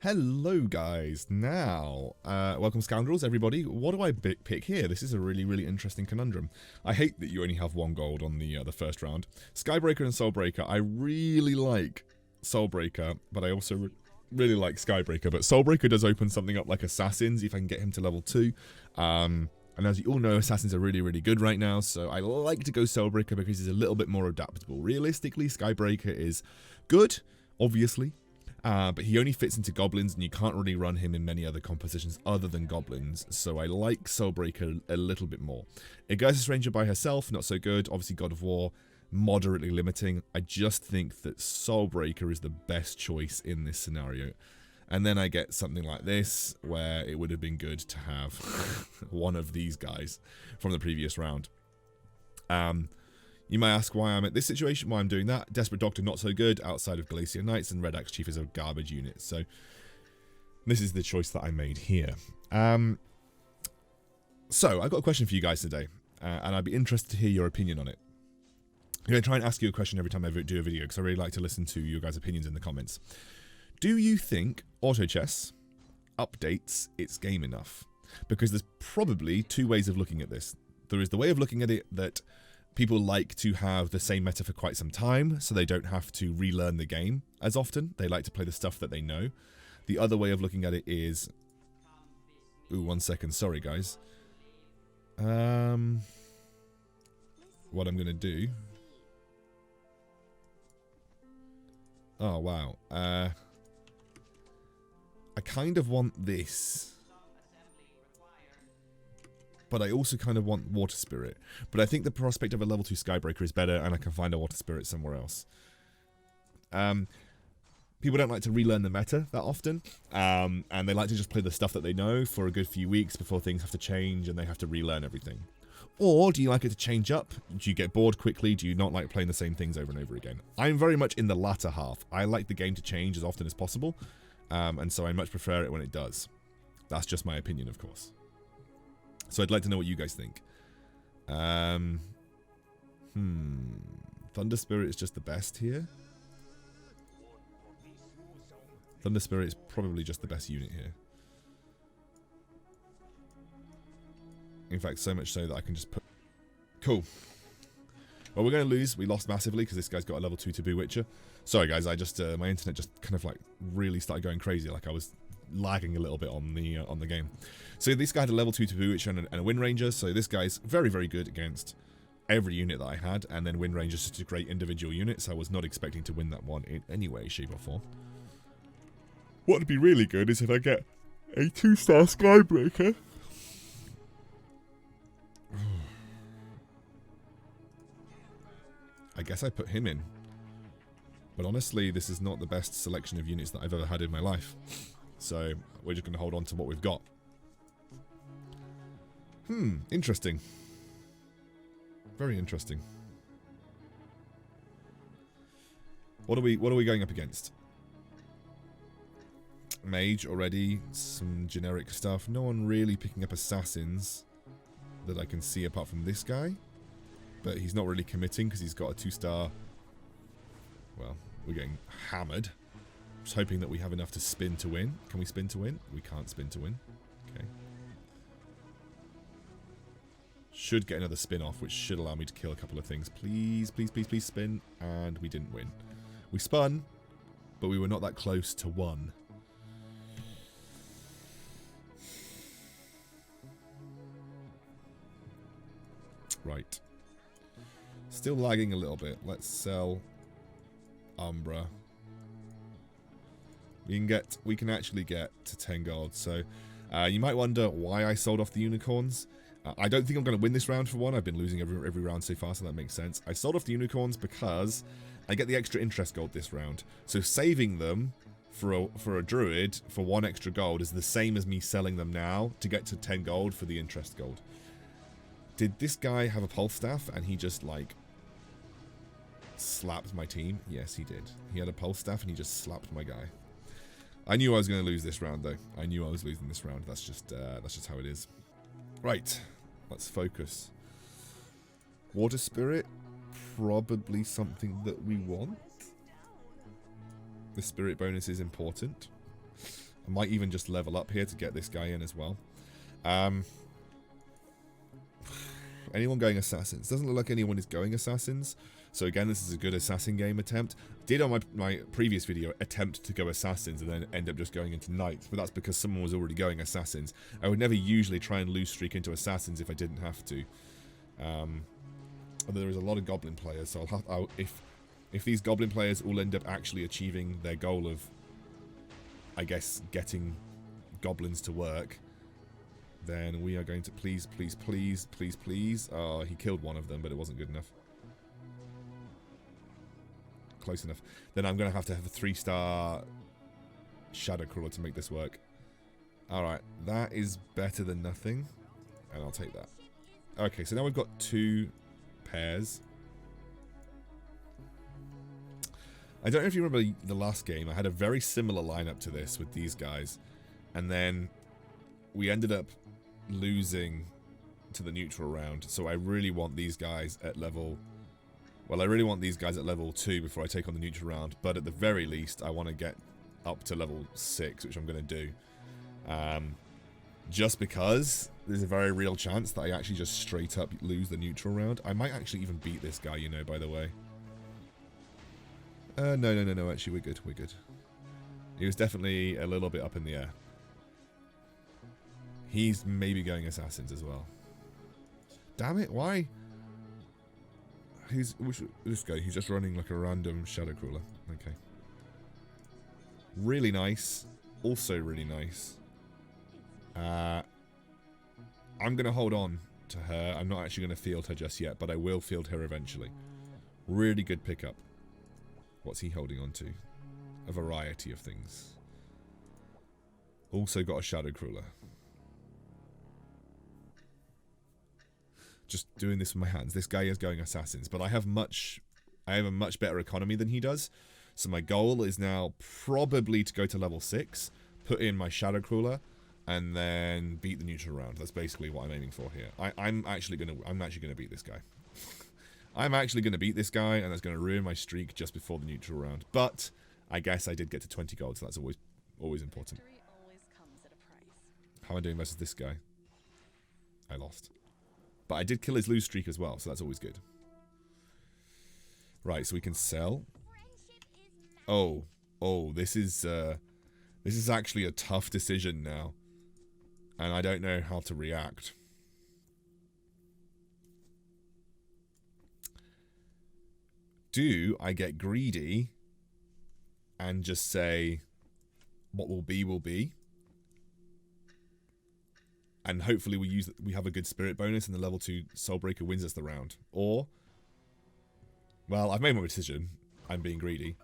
Hello guys, now, welcome Scoundrels everybody. What do I pick here? This is a really interesting conundrum. I hate that you only have 1 gold on the first round. Skybreaker and Soulbreaker, I really like Soulbreaker, but I also really like Skybreaker. But Soulbreaker does open something up like Assassins if I can get him to level 2. And as you all know, Assassins are really good right now, so I like to go Soulbreaker because he's a little bit more adaptable. Realistically, Skybreaker is good, obviously. But he only fits into goblins, and you can't really run him in many other compositions other than goblins, so I like Soulbreaker a little bit more. Igursis Ranger by herself, not so good. Obviously God of War, moderately limiting. I just think that Soulbreaker is the best choice in this scenario. And then I get something like this, where it would have been good to have one of these guys from the previous round. You might ask why I'm at this situation, why I'm doing that. Desperate Doctor, not so good, outside of Glacier Knights, and Red Axe Chief is a garbage unit. So, this is the choice that I made here. So, I've got a question for you guys today, and I'd be interested to hear your opinion on it. I'm going to try and ask you a question every time I do a video, because I really like to listen to your guys' opinions in the comments. Do you think autochess updates its game enough? Because there's probably 2 ways of looking at this. There is the way of looking at it that people like to have the same meta for quite some time, so they don't have to relearn the game as often. They like to play the stuff that they know. The other way of looking at it is... Ooh, 1 second. Sorry, guys. What I'm going to do... Oh, wow. I kind of want this. But I also kind of want Water Spirit. But I think the prospect of a level 2 Skybreaker is better, and I can find a Water Spirit somewhere else. People don't like to relearn the meta that often, and they like to just play the stuff that they know for a good few weeks before things have to change and they have to relearn everything. Or do you like it to change up? Do you get bored quickly? Do you not like playing the same things over and over again? I'm very much in the latter half. I like the game to change as often as possible, and so I much prefer it when it does. That's just my opinion, of course. So I'd like to know what you guys think. Thunder Spirit is just the best here. Thunder Spirit is probably just the best unit here. In fact, so much so that I can just put... Cool. Well, we're going to lose. We lost massively because this guy's got a level 2 Taboo Witcher. Sorry, guys. I just my internet just kind of like really started going crazy. Like I was lagging a little bit on the game. So this guy had a level 2 Taboo Witcher and a Wind Ranger. So this guy's very good against every unit that I had. And then Wind Ranger's just a great individual unit. So I was not expecting to win that one in any way, shape or form. What would be really good is if I get a 2-star Skybreaker. I guess I put him in. But honestly, this is not the best selection of units that I've ever had in my life. So, we're just going to hold on to what we've got. Interesting. Very interesting. What are we going up against? Mage already, some generic stuff. No one really picking up assassins that I can see apart from this guy. But he's not really committing because he's got a 2-star. Well, we're getting hammered. Just hoping that we have enough to spin to win. Can we spin to win? We can't spin to win. Okay. Should get another spin off, which should allow me to kill a couple of things. Please spin. And we didn't win. We spun, but we were not that close to 1. Right. Still lagging a little bit. Let's sell Umbra. We can actually get to 10 gold. So you might wonder why I sold off the unicorns. I don't think I'm going to win this round for one. I've been losing every round so far, so that makes sense. I sold off the unicorns because I get the extra interest gold this round. So saving them for a druid for 1 extra gold is the same as me selling them now to get to 10 gold for the interest gold. Did this guy have a pulse staff and he just like slapped my team? Yes, he did. He had a pulse staff and he just slapped my guy. I knew I was going to lose this round though. I knew I was losing this round. That's just how it is. Right, let's focus. Water Spirit, probably something that we want. The spirit bonus is important. I might even just level up here to get this guy in as well. Anyone going assassins? Doesn't look like anyone is going assassins. So again, this is a good assassin game attempt. Did on my previous video attempt to go assassins and then end up just going into knights, but that's because someone was already going assassins. I would never usually try and loose streak into assassins if I didn't have to. Although there is a lot of goblin players, so if these goblin players all end up actually achieving their goal of, I guess, getting goblins to work, then we are going to please. Oh, he killed one of them, but it wasn't good enough. Close enough. Then I'm going to have a 3-star Shadowcrawler to make this work. Alright, that is better than nothing. And I'll take that. Okay, so now we've got 2 pairs. I don't know if you remember the last game. I had a very similar lineup to this with these guys. And then we ended up losing to the neutral round. So I really want these guys at level... Well, I really want these guys at level 2 before I take on the neutral round. But at the very least, I want to get up to level 6, which I'm going to do. Just because there's a very real chance that I actually just straight up lose the neutral round. I might actually even beat this guy, you know, by the way. No, actually, we're good, we're good. He was definitely a little bit up in the air. He's maybe going assassins as well. Damn it, why? This guy, he's just running like a random Shadowcrawler. Okay. Really nice. Also really nice. I'm going to hold on to her. I'm not actually going to field her just yet, but I will field her eventually. Really good pickup. What's he holding on to? A variety of things. Also got a Shadowcrawler. Just doing this with my hands. This guy is going assassins, but I have a much better economy than he does. So my goal is now probably to go to level 6, put in my Shadowcrawler, and then beat the neutral round. That's basically what I'm aiming for here. I'm actually gonna beat this guy. I'm actually gonna beat this guy, and that's gonna ruin my streak just before the neutral round. But I guess I did get to 20 gold, so that's always important. How am I doing versus this guy? I lost. But I did kill his lose streak as well, so that's always good. Right, so we can sell. Oh, this is actually a tough decision now. And I don't know how to react. Do I get greedy and just say what will be? And hopefully we have a good spirit bonus and the level 2 Soulbreaker wins us the round. Or, well, I've made my decision. I'm being greedy.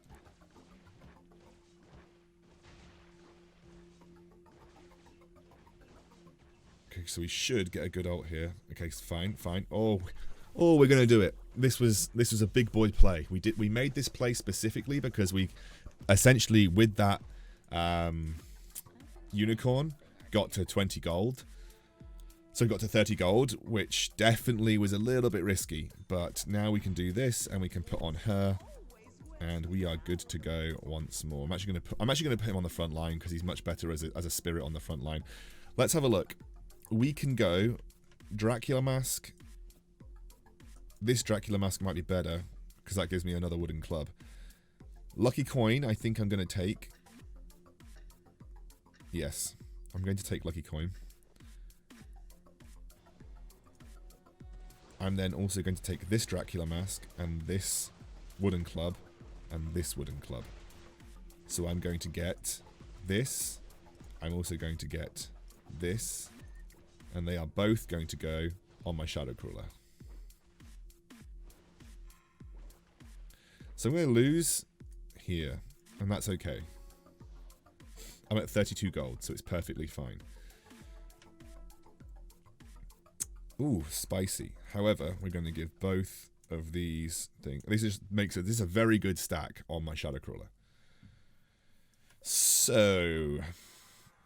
Okay, so we should get a good ult here. Okay, fine. Oh, we're gonna do it. This was a big boy play. We made this play specifically because we essentially with that unicorn got to 20 gold. So we got to 30 gold, which definitely was a little bit risky. But now we can do this, and we can put on her, and we are good to go once more. I'm actually gonna put him on the front line because he's much better as a spirit on the front line. Let's have a look. We can go Dracula Mask. This Dracula Mask might be better because that gives me another wooden club. Lucky Coin, I think I'm going to take. Yes, I'm going to take Lucky Coin. I'm then also going to take this Dracula Mask and this wooden club and this wooden club. So I'm going to get this. I'm also going to get this. And they are both going to go on my Shadowcrawler. So I'm going to lose here. And that's okay. I'm at 32 gold, so it's perfectly fine. Ooh, spicy. However, we're going to give both of these things. This is a very good stack on my Shadowcrawler. So,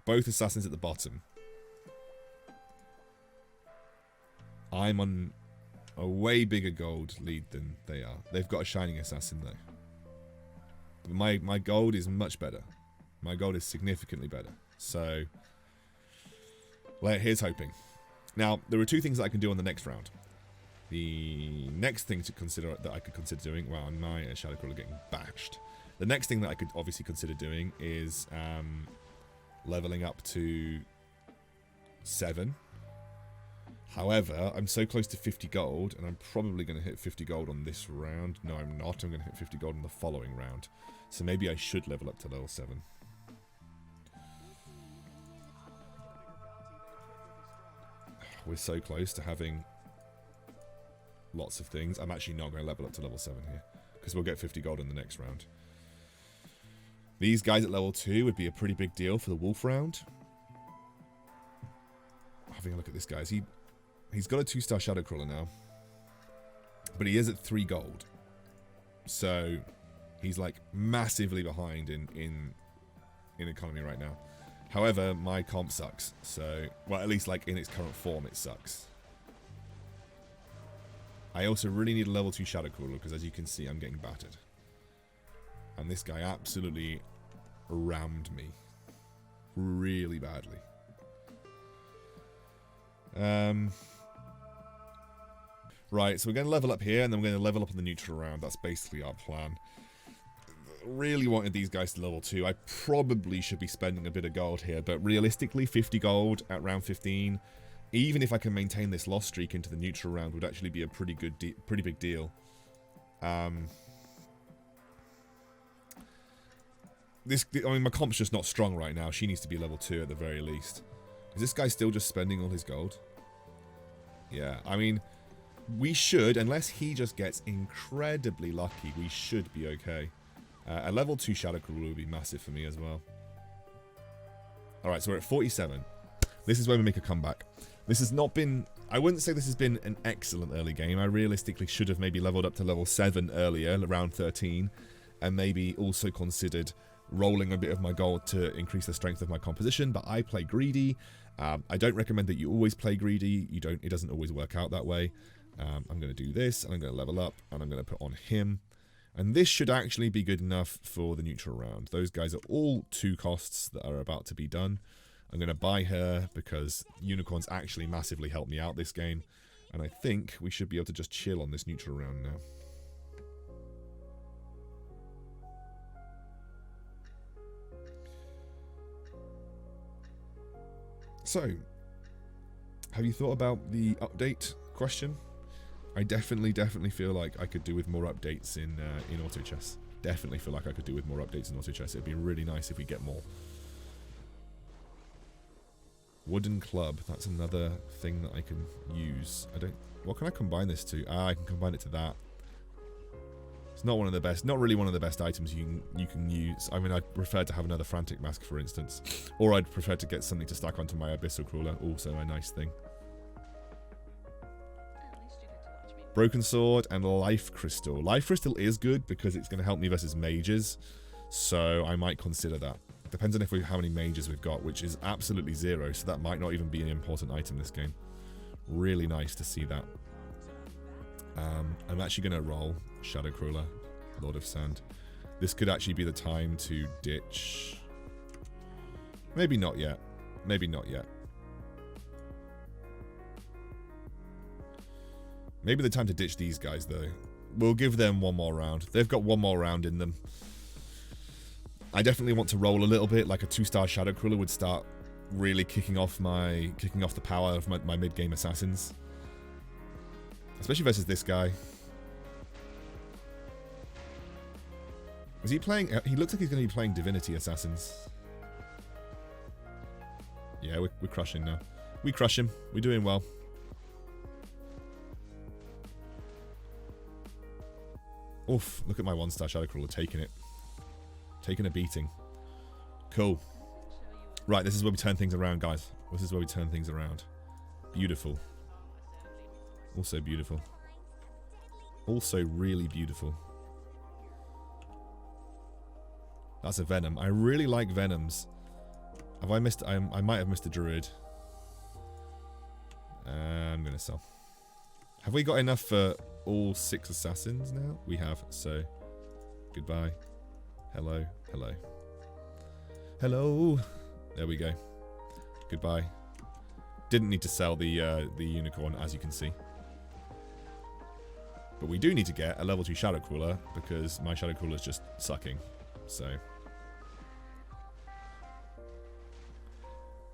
both assassins at the bottom. I'm on a way bigger gold lead than they are. They've got a shining assassin though. My gold is much better. My gold is significantly better. So, well, here's hoping. Now, there are two things that I can do on the next round. The next thing to consider that I could consider doing, well, my Shadowcrawler getting bashed. The next thing that I could obviously consider doing is leveling up to 7. However, I'm so close to 50 gold, and I'm probably going to hit 50 gold on this round. No, I'm not. I'm going to hit 50 gold on the following round. So maybe I should level up to level 7. We're so close to having lots of things. I'm actually not going to level up to level 7 here, because we'll get 50 gold in the next round. These guys at level 2 would be a pretty big deal for the wolf round. Having a look at this guy. He's got a 2-star Shadowcrawler now, but he is at 3 gold. So he's like massively behind in economy right now. However, my comp sucks. So, well, at least like in its current form, it sucks. I also really need a level 2 Shadowcrawler because, as you can see, I'm getting battered. And this guy absolutely rammed me really badly. Right, so we're going to level up here, and then we're going to level up in the neutral round. That's basically our plan. Really wanted these guys to level 2. I probably should be spending a bit of gold here, but realistically, 50 gold at round 15, even if I can maintain this loss streak into the neutral round, would actually be a pretty big deal. I mean, my comp's just not strong right now. She needs to be level 2 at the very least. Is this guy still just spending all his gold? Yeah, I mean, we should, unless he just gets incredibly lucky, we should be okay. A level 2 Shadowcrawler would be massive for me as well. Alright, so we're at 47. This is where we make a comeback. This has not been... I wouldn't say this has been an excellent early game. I realistically should have maybe leveled up to level 7 earlier, around 13, and maybe also considered rolling a bit of my gold to increase the strength of my composition, but I play greedy. I don't recommend that you always play greedy. It doesn't always work out that way. I'm going to do this, and I'm going to level up, and I'm going to put on him. And this should actually be good enough for the neutral round. Those guys are all 2 costs that are about to be done. I'm going to buy her because unicorns actually massively help me out this game. And I think we should be able to just chill on this neutral round now. So, have you thought about the update question? I definitely feel like I could do with more updates in autochess. Definitely feel like I could do with more updates in autochess. It'd be really nice if we get more. Wooden club. That's another thing that I can use. What can I combine this to? I can combine it to that. It's not one of the best. Not really one of the best items you can use. I mean, I'd prefer to have another frantic mask, for instance, or I'd prefer to get something to stack onto my abyssal crawler. Also a nice thing. Broken sword and life crystal. Life crystal is good because it's going to help me versus mages, so I might consider that. Depends on how many mages we've got, which is absolutely 0, so that might not even be an important item this game. Really nice to see that. I'm actually going to roll Shadowcrawler, Lord of Sand. This could actually be the time to ditch. Maybe not yet. Maybe not yet. Maybe the time to ditch these guys, though. We'll give them one more round. They've got one more round in them. I definitely want to roll a little bit, like a 2-star Shadowcrawler would start really kicking off the power of my mid-game assassins. Especially versus this guy. Is he playing... He looks like he's going to be playing Divinity Assassins. Yeah, we're crushing now. We crush him. We're doing well. Oof, look at my 1-star Shadowcrawler taking it. Taking a beating. Cool. Right, this is where we turn things around, guys. This is where we turn things around. Beautiful. Also beautiful. Also really beautiful. That's a Venom. I really like Venoms. Have I missed... I might have missed a Druid. I'm going to sell. Have we got enough for all 6 assassins now? We have, so... Goodbye. Hello. Hello. Hello. There we go. Goodbye. Didn't need to sell the unicorn, as you can see. But we do need to get a level 2 Shadowcrawler, because my Shadowcrawler is just sucking. So.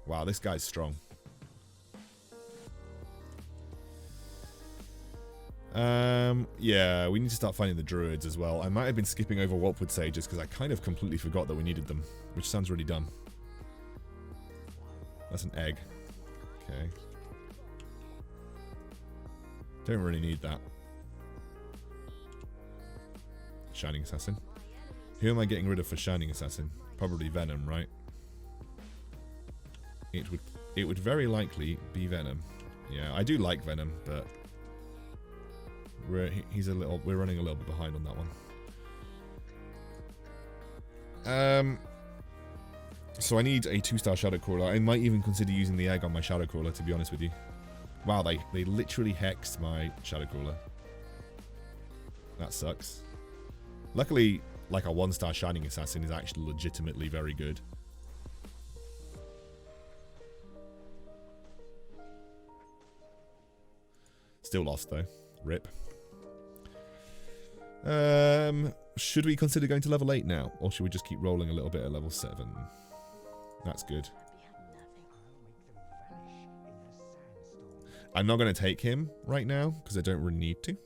Wow, this guy's strong. Yeah, we need to start finding the druids as well. I might have been skipping over Waltwood Sages because I kind of completely forgot that we needed them, which sounds really dumb. That's an egg. Okay. Don't really need that. Shining Assassin. Who am I getting rid of for Shining Assassin? Probably Venom, right? It would very likely be Venom. Yeah, I do like Venom, but we're running a little bit behind on that one. So I need a 2-star Shadowcrawler. I might even consider using the egg on my Shadowcrawler, to be honest with you. Wow, they literally hexed my Shadowcrawler. That sucks. Luckily, like a 1-star Shining Assassin is actually legitimately very good. Still lost though. RIP. Should we consider going to level 8 now? Or should we just keep rolling a little bit at level 7? That's good. I'm not going to take him right now, because I don't really need to.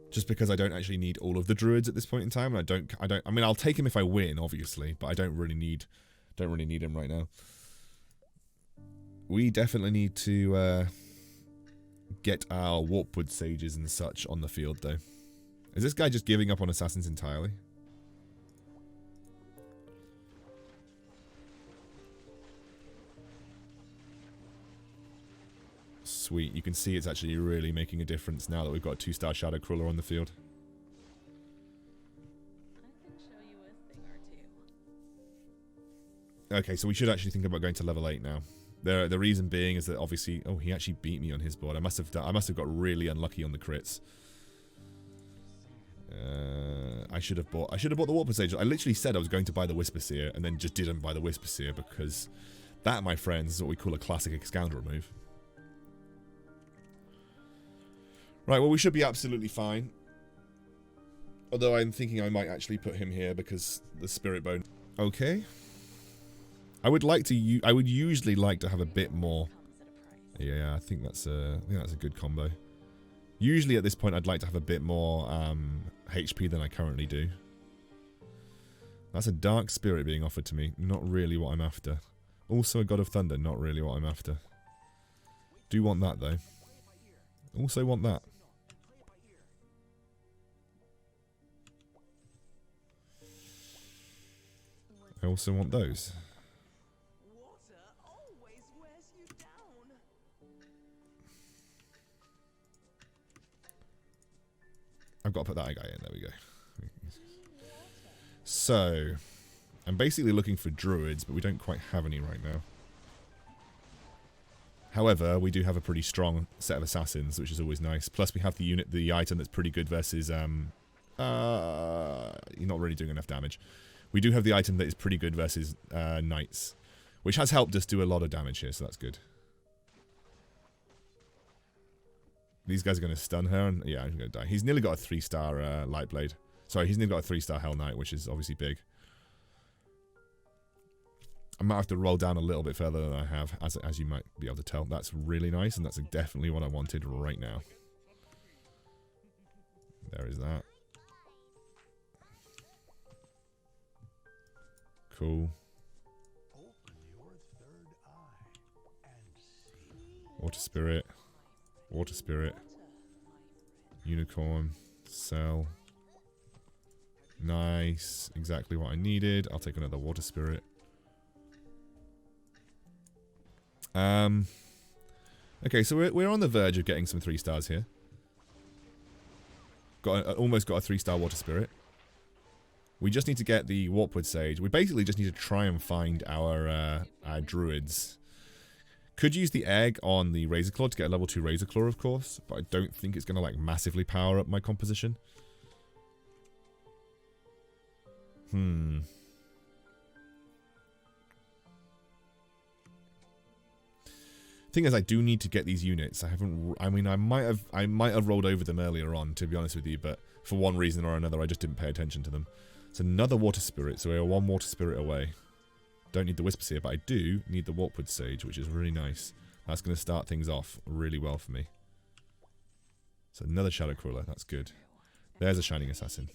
Just because I don't actually need all of the druids at this point in time. I mean, I'll take him if I win, obviously, but I don't really need him right now. We definitely need to get our Warpwood Sages and such on the field, though. Is this guy just giving up on assassins entirely? Sweet. You can see it's actually really making a difference now that we've got a 2-star Shadowcrawler on the field. Okay, so we should actually think about going to level 8 now. The reason being is that obviously, oh, he actually beat me on his board. I must have got really unlucky on the crits. I should have bought the Warpwood Sage. I literally said I was going to buy the Whisper Seer and then just didn't buy the Whisper Seer because that, my friends, is what we call a classic Excoundrel move. Right, well, we should be absolutely fine. Although I'm thinking I might actually put him here because the Spirit Bone. Okay. I would usually like to have a bit more. Yeah, I think that's a good combo. Usually at this point I'd like to have a bit more HP than I currently do. That's a Dark Spirit being offered to me. Not really what I'm after. Also a God of Thunder. Not really what I'm after. Do want that though. Also want that. I also want those. I've got to put that guy in. There we go. So, I'm basically looking for druids, but we don't quite have any right now. However, we do have a pretty strong set of assassins, which is always nice. Plus, we have the item that's pretty good versus you're not really doing enough damage. We do have the item that is pretty good versus knights, which has helped us do a lot of damage here, so that's good. These guys are going to stun her, and yeah, I'm going to die. He's nearly got a 3-star Lightblade. Sorry, he's nearly got a 3-star Hell Knight, which is obviously big. I might have to roll down a little bit further than I have, as you might be able to tell. That's really nice, and that's definitely what I wanted right now. There is that. Cool. Water Spirit. Water Spirit. Unicorn. Sell. Nice. Exactly what I needed. I'll take another Water Spirit. Okay, so we're on the verge of getting some 3 stars here. Almost got a 3-star Water Spirit. We just need to get the Warpwood Sage. We basically just need to try and find our druids. Could use the egg on the Razorclaw to get a level 2 Razorclaw, of course, but I don't think it's going to like massively power up my composition. Thing is, I do need to get these units. I haven't. I mean, I might have rolled over them earlier on, to be honest with you, but for one reason or another, I just didn't pay attention to them. It's another water spirit, so we are one water spirit away. Don't need the Whisper Seer, but I do need the Warpwood Sage, which is really nice. That's going to start things off really well for me. So another Shadowcrawler. That's good. There's a Shining Assassin.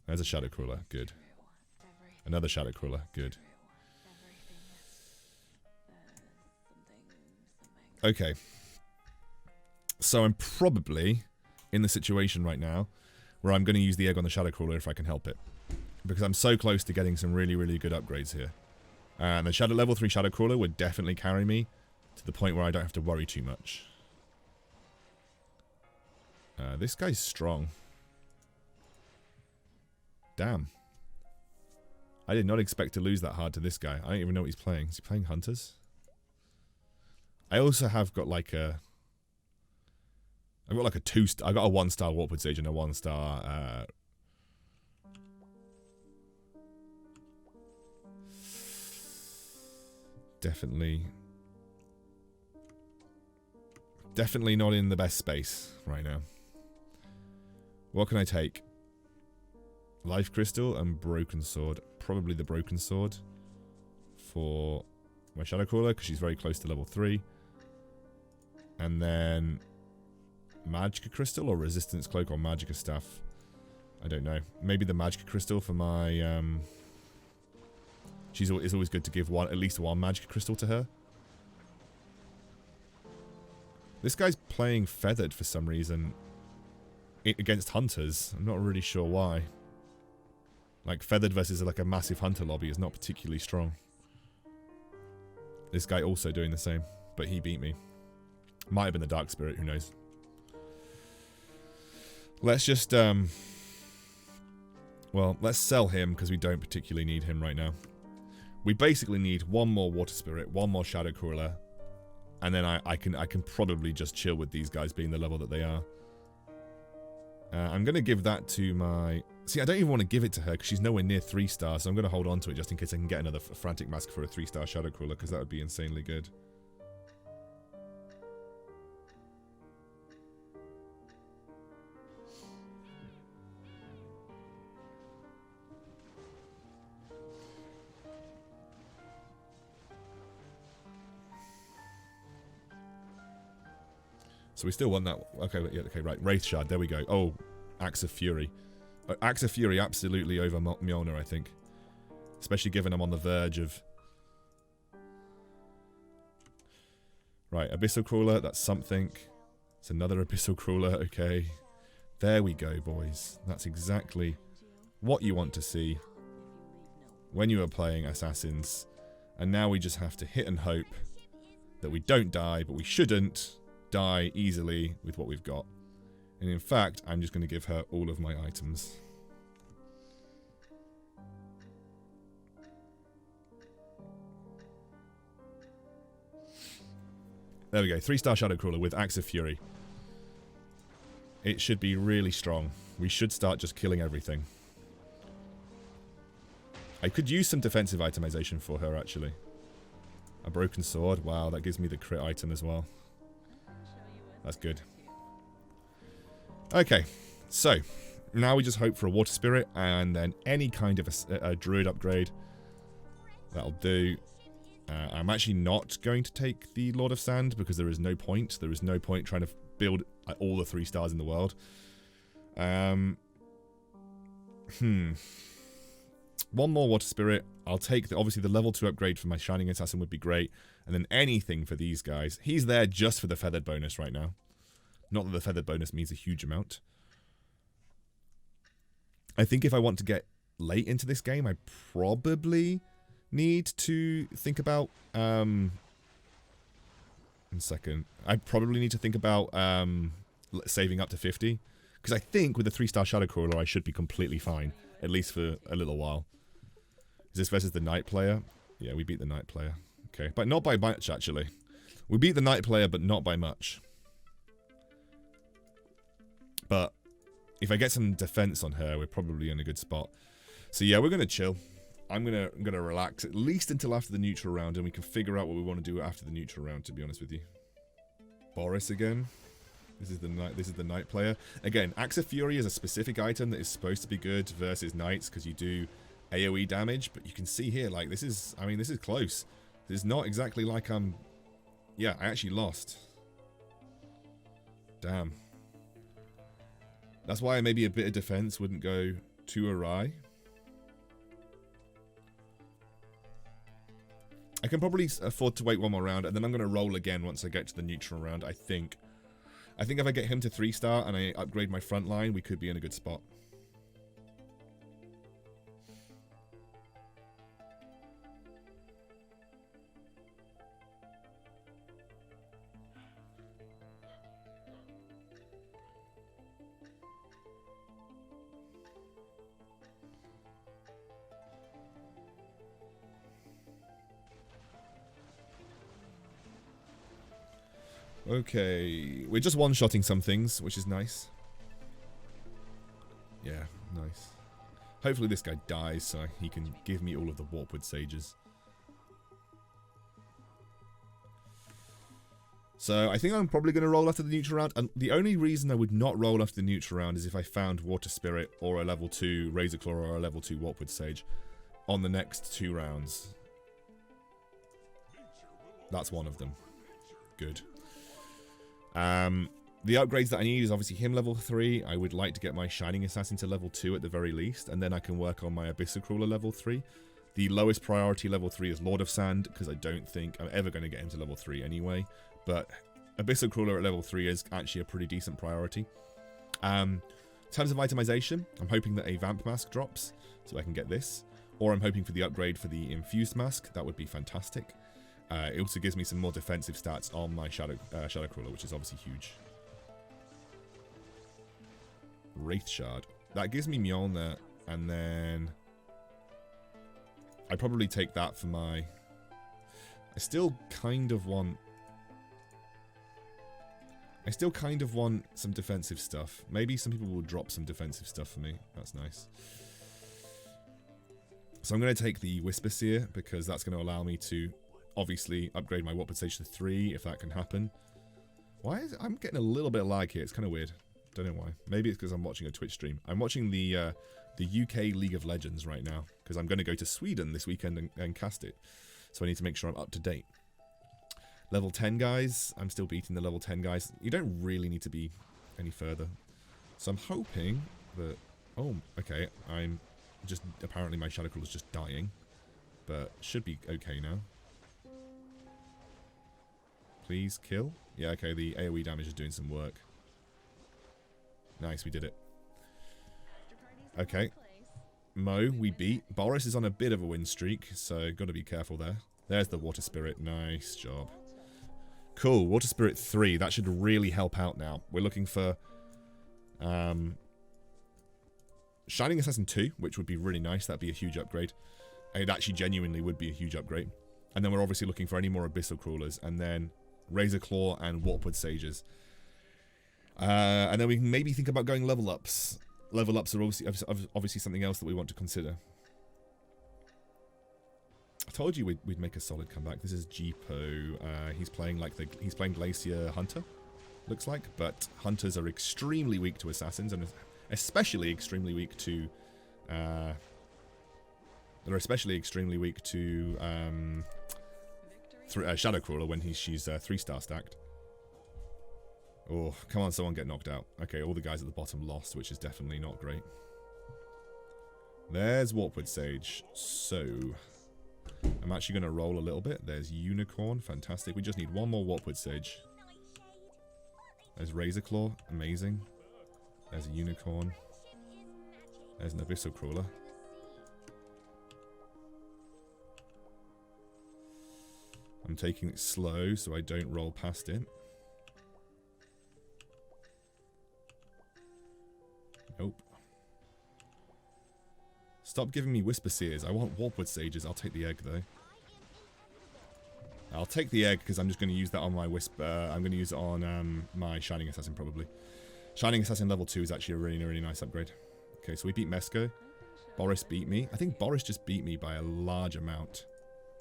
There's a Shadowcrawler. Good. Another Shadowcrawler. Good. Okay. So I'm probably in the situation right now where I'm going to use the egg on the Shadowcrawler if I can help it. Because I'm so close to getting some really, really good upgrades here. And the level 3 Shadowcrawler would definitely carry me to the point where I don't have to worry too much. This guy's strong. Damn. I did not expect to lose that hard to this guy. I don't even know what he's playing. Is he playing Hunters? I also have got like a... I've got like a 2-star... I got a 1-star Warpwood Sage and a 1-star... Definitely not in the best space right now. What can I take? Life Crystal and Broken Sword. Probably the Broken Sword for my Shadowcrawler because she's very close to level 3. And then Magicka Crystal or Resistance Cloak or Magicka Staff. I don't know. Maybe the Magicka Crystal for my... It's always good to give at least one Magicka Crystal to her. This guy's playing Feathered for some reason against Hunters. I'm not really sure why. Like, Feathered versus like a massive Hunter lobby is not particularly strong. This guy also doing the same, but he beat me. Might have been the Dark Spirit, who knows. Let's just, well, let's sell him because we don't particularly need him right now. We basically need one more Water Spirit, one more Shadowcrawler, and then I can probably just chill with these guys being the level that they are. I'm going to give that to my... See, I don't even want to give it to her because she's nowhere near 3 stars, so I'm going to hold on to it just in case I can get another Frantic Mask for a 3-star Shadowcrawler because that would be insanely good. So we still want that. Okay, yeah, okay, right. Wraith Shard, there we go. Oh, Axe of Fury. Axe of Fury absolutely over Mjolnir, I think. Especially given I'm on the verge of... Right, Abyssal Crawler, that's something. It's another Abyssal Crawler, okay. There we go, boys. That's exactly what you want to see when you are playing Assassins. And now we just have to hit and hope that we don't die, but we shouldn't die easily with what we've got. And in fact, I'm just going to give her all of my items. There we go, 3-star Shadowcrawler with Axe of Fury. It should be really strong. We should start just killing everything. I could use some defensive itemization for her, actually. A Broken Sword, wow, that gives me the crit item as well. That's good. Okay, so now we just hope for a Water Spirit and then any kind of a Druid upgrade. That'll do. I'm actually not going to take the Lord of Sand because there is no point. There is no point trying to build all the 3 stars in the world. One more Water Spirit. I'll take, obviously, the level 2 upgrade for my Shining Assassin would be great. And then anything for these guys. He's there just for the Feathered bonus right now. Not that the Feathered bonus means a huge amount. I think if I want to get late into this game, I probably need to think about... one second. I probably need to think about saving up to 50. Because I think with the 3-star Shadowcrawler, I should be completely fine. At least for a little while. Is this versus the Knight player? Yeah, we beat the Knight player. Okay, but not by much, actually. We beat the Knight player, but not by much. But if I get some defense on her, we're probably in a good spot. So yeah, we're gonna chill. I'm gonna relax at least until after the neutral round, and we can figure out what we want to do after the neutral round. To be honest with you, Boris again. This is the knight player again. Axe of Fury is a specific item that is supposed to be good versus knights because you do AOE damage, but you can see here, like, this is, I mean, this is close. This is not exactly like yeah, I actually lost. Damn. That's why maybe a bit of defense wouldn't go too awry. I can probably afford to wait one more round, and then I'm going to roll again once I get to the neutral round, I think. I think if I get him to 3-star and I upgrade my front line, we could be in a good spot. Okay, we're just one-shotting some things, which is nice. Yeah, nice. Hopefully this guy dies so he can give me all of the Warpwood Sages. So I think I'm probably going to roll after the neutral round, and the only reason I would not roll after the neutral round is if I found Water Spirit or a level 2 Razorclaw or a level 2 Warpwood Sage on the next 2 rounds. That's one of them. Good. The upgrades that I need is obviously him level 3. I would like to get my Shining Assassin to level 2 at the very least, and then I can work on my Abyssal Crawler level 3. The lowest priority level 3 is Lord of Sand, because I don't think I'm ever going to get him to level 3 anyway, but Abyssal Crawler at level 3 is actually a pretty decent priority. In terms of itemization, I'm hoping that a Vamp Mask drops, so I can get this, or I'm hoping for the upgrade for the Infused Mask. That would be fantastic. It also gives me some more defensive stats on my Shadowcrawler, which is obviously huge. Wraith Shard. That gives me Mjolnir, and then I'd probably take that for my... I still kind of want some defensive stuff. Maybe some people will drop some defensive stuff for me. That's nice. So I'm going to take the Whisper Seer, because that's going to allow me to obviously upgrade my Warpwood Sage to 3, if that can happen. Why is it? I'm getting a little bit of lag here. It's kind of weird. Don't know why. Maybe it's because I'm watching a Twitch stream. I'm watching the UK League of Legends right now, because I'm going to go to Sweden this weekend and cast it. So I need to make sure I'm up to date. Level 10 guys. I'm still beating the level 10 guys. You don't really need to be any further. So I'm hoping that... Oh, okay. I'm just... Apparently my Shadowcrawler is just dying. But should be okay now. Please kill. Yeah, okay. The AoE damage is doing some work. Nice, we did it. Okay. Mo, we beat. Boris is on a bit of a win streak, so got to be careful there. There's the Water Spirit. Nice job. Cool. Water Spirit 3. That should really help out now. We're looking for Shining Assassin 2, which would be really nice. That'd be a huge upgrade. It actually genuinely would be a huge upgrade. And then we're obviously looking for any more Abyssal Crawlers, and then Razorclaw and Warpwood Sages. And then we can maybe think about going level ups. Level ups are obviously something else that we want to consider. I told you we'd make a solid comeback. This is Jeepo. He's playing Glacier Hunter, looks like, but hunters are extremely weak to assassins, and especially extremely weak to Shadowcrawler when she's 3-star stacked. Oh, come on, someone get knocked out. Okay, all the guys at the bottom lost, which is definitely not great. There's Warpwood Sage. So, I'm actually going to roll a little bit. There's Unicorn. Fantastic. We just need one more Warpwood Sage. There's Razorclaw. Amazing. There's a Unicorn. There's an Abyssal Crawler. I'm taking it slow so I don't roll past it. Nope. Stop giving me Whisper Seers. I want Warpwood Sages. I'll take the egg, though. I'll take the egg, because I'm just going to use that on my Whisper. I'm going to use it on my Shining Assassin, probably. Shining Assassin level 2 is actually a really, really nice upgrade. Okay, so we beat Mesko. Boris beat me. I think Boris just beat me by a large amount.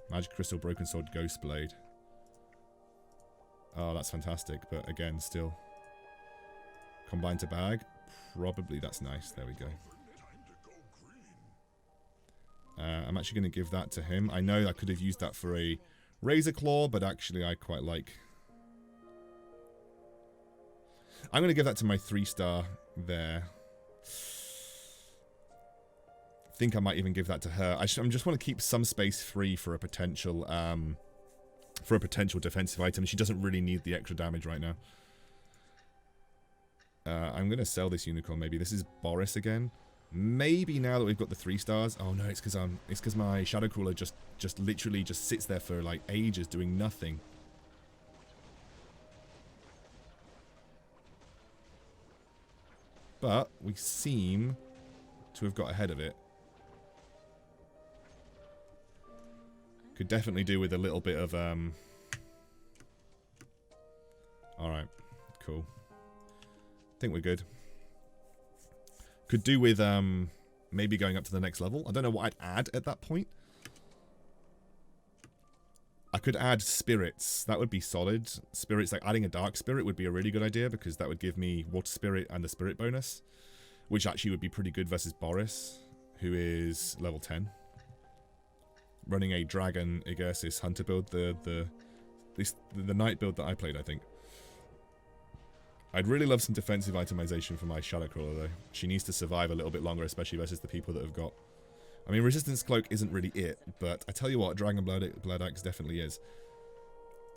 Magic Crystal, Broken Sword, Ghost Blade. Oh, that's fantastic. But again, still. Combine to bag. Probably that's nice. There we go. I'm actually going to give that to him. I know I could have used that for a Razor Claw, but actually I quite like... I'm going to give that to my 3-star there. I think I might even give that to her. I just want to keep some space free for a potential defensive item. She doesn't really need the extra damage right now. I'm going to sell this unicorn maybe. This is Boris again. Maybe now that we've got the 3 stars. Oh no, it's because my Shadowcrawler just literally just sits there for like ages doing nothing. But we seem to have got ahead of it. Could definitely do with a little bit of Alright, cool. I think we're good. Could do with maybe going up to the next level. I don't know what I'd add at that point. I could add spirits. That would be solid. Spirits, like adding a dark spirit would be a really good idea because that would give me water spirit and the spirit bonus, which actually would be pretty good versus Boris, who is level 10. Running a Dragon Egersis Hunter build, the night build that I played, I think. I'd really love some defensive itemization for my Shadowcrawler, though. She needs to survive a little bit longer, especially versus the people that have got... I mean, Resistance Cloak isn't really it, but I tell you what, Dragon Blood Axe definitely is.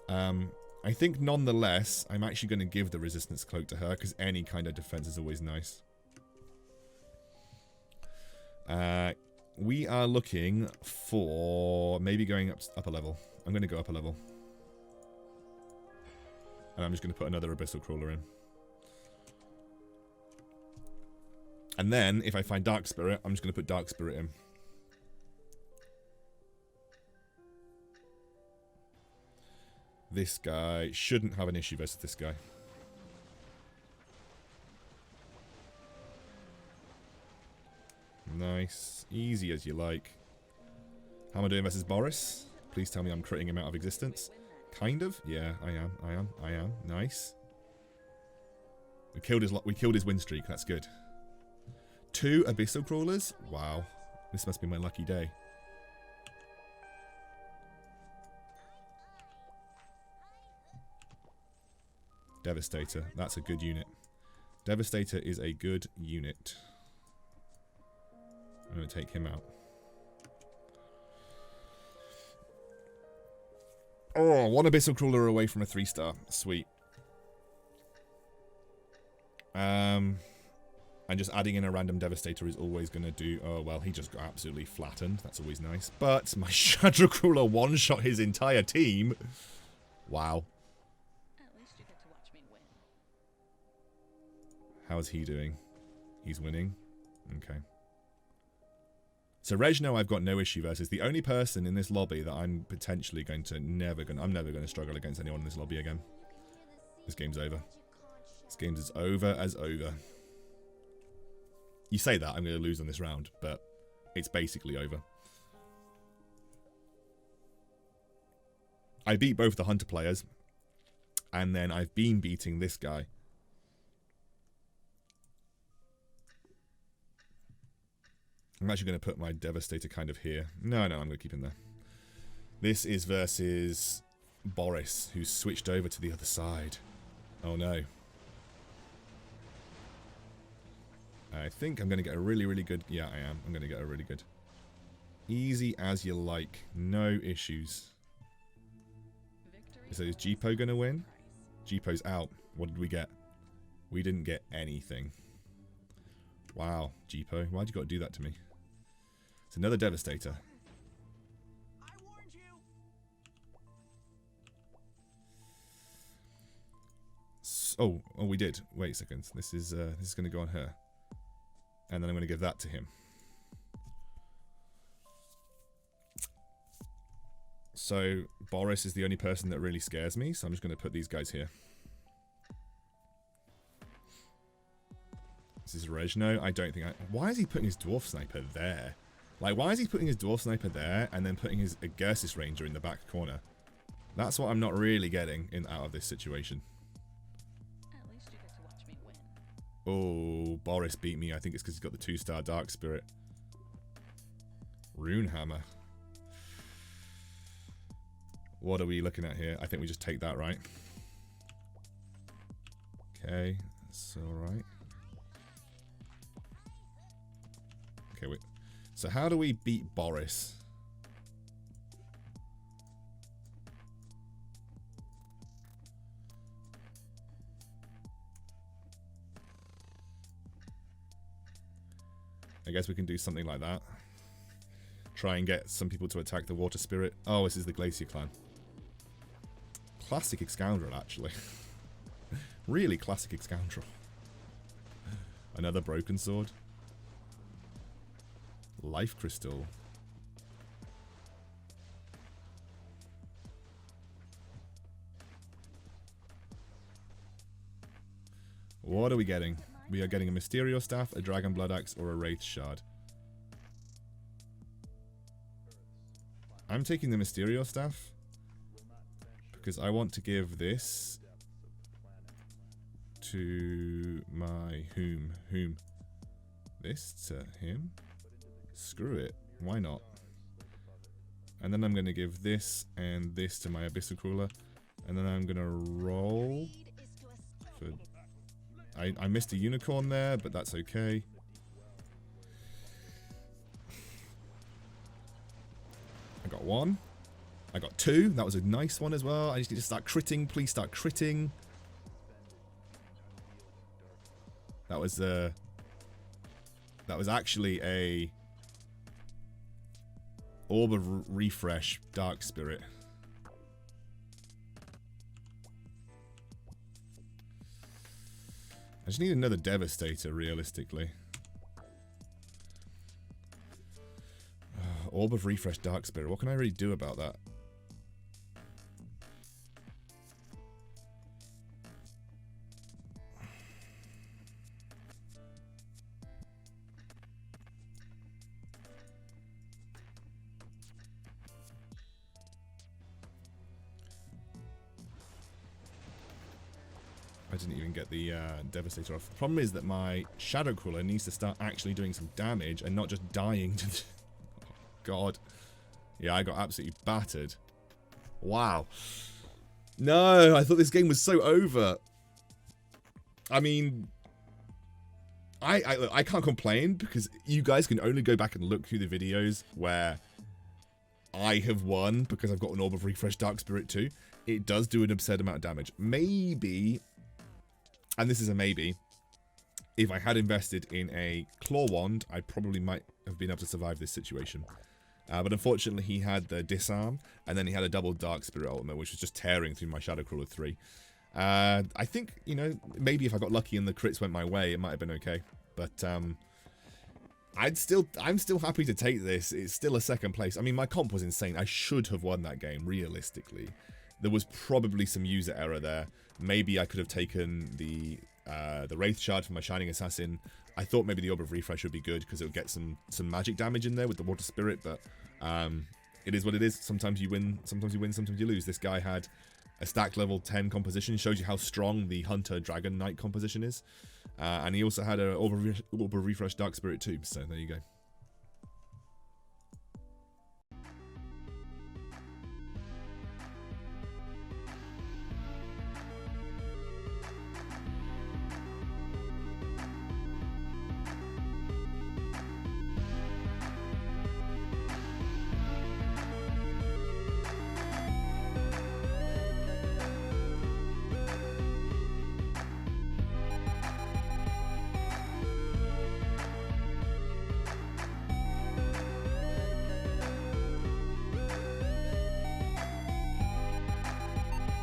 I think, nonetheless, I'm actually going to give the Resistance Cloak to her, because any kind of defense is always nice. We are looking for maybe going up a level. I'm going to go up a level. And I'm just going to put another Abyssal Crawler in. And then, if I find Dark Spirit, I'm just going to put Dark Spirit in. This guy shouldn't have an issue versus this guy. Nice. Easy as you like. How am I doing versus Boris? Please tell me I'm critting him out of existence. Kind of. Yeah, I am. Nice. We killed his win streak. That's good. 2 Abyssal Crawlers? Wow. This must be my lucky day. Devastator. That's a good unit. Devastator is a good unit. I'm going to take him out. Oh, 1 Abyssal Crawler away from a 3-star. Sweet. And just adding in a random Devastator is always going to do... Oh, well, he just got absolutely flattened. That's always nice. But my Shadowcrawler one-shot his entire team. Wow. At least you get to watch me win. How's he doing? He's winning. Okay. So Regno I've got no issue versus. The only person in this lobby that I'm potentially going to I'm never going to struggle against anyone in this lobby again. This game's over. This game is over as over. You say that, I'm going to lose on this round, but it's basically over. I beat both the Hunter players, and then I've been beating this guy. I'm actually going to put my Devastator kind of here. No, I'm going to keep him there. This is versus Boris, who's switched over to the other side. Oh no. I think I'm going to get a really, really good... Yeah, I am. I'm going to get a really good... Easy as you like. No issues. So is Jeepo going to win? Jeepo's out. What did we get? We didn't get anything. Wow, Jeepo. Why'd you got to do that to me? It's another Devastator. I warned you. Oh, we did. Wait a second. This is going to go on her. And then I'm going to give that to him. So, Boris is the only person that really scares me, so I'm just going to put these guys here. This is Regno. I don't think why is he putting his Dwarf Sniper there? Like, why is he putting his Dwarf Sniper there and then putting his Agursis Ranger in the back corner? That's what I'm not really getting out of this situation. At least you get to watch me win. Oh, Boris beat me. I think it's because he's got the 2-star Dark Spirit. Runehammer. What are we looking at here? I think we just take that, right? Okay, that's alright. Okay, wait. So how do we beat Boris? I guess we can do something like that. Try and get some people to attack the Water Spirit. Oh, this is the Glacier Clan. Classic Excoundrel, actually. Really classic Excoundrel. Another Broken Sword. Life Crystal. What are we getting? We are getting a Mysterio Staff, a Dragon Blood Axe, or a Wraith Shard. I'm taking the Mysterio Staff because I want to give this to my whom. This to him? Screw it. Why not? And then I'm going to give this and this to my Abyssal Crawler. And then I'm going to roll for... I missed a unicorn there, but that's okay. I got 1. I got 2. That was a nice one as well. I just need to start critting. Please start critting. That was actually a Orb of Refresh Dark Spirit. I just need another Devastator, realistically. Orb of Refresh Dark Spirit. What can I really do about that? I didn't even get the Devastator off. The problem is that my Shadowcrawler needs to start actually doing some damage and not just dying to the... Oh, God. Yeah, I got absolutely battered. Wow. No, I thought this game was so over. I mean... I can't complain because you guys can only go back and look through the videos where I have won because I've got an Orb of Refresh Dark Spirit too. It does do an absurd amount of damage. Maybe... And this is a maybe. If I had invested in a Claw Wand, I probably might have been able to survive this situation. But unfortunately, he had the Disarm, and then he had a double Dark Spirit ultimate, which was just tearing through my Shadowcrawler 3. I think, you know, maybe if I got lucky and the crits went my way, it might have been okay. But I'm still happy to take this. It's still a second place. I mean, my comp was insane. I should have won that game, realistically. There was probably some user error there. Maybe I could have taken the Wraith Shard from my Shining Assassin. I thought maybe the Orb of Refresh would be good because it would get some magic damage in there with the Water Spirit, but it is what it is. Sometimes you win, sometimes you lose. This guy had a stack level 10 composition. Shows you how strong the Hunter Dragon Knight composition is. And he also had a Orb of Refresh Dark Spirit too, so there you go.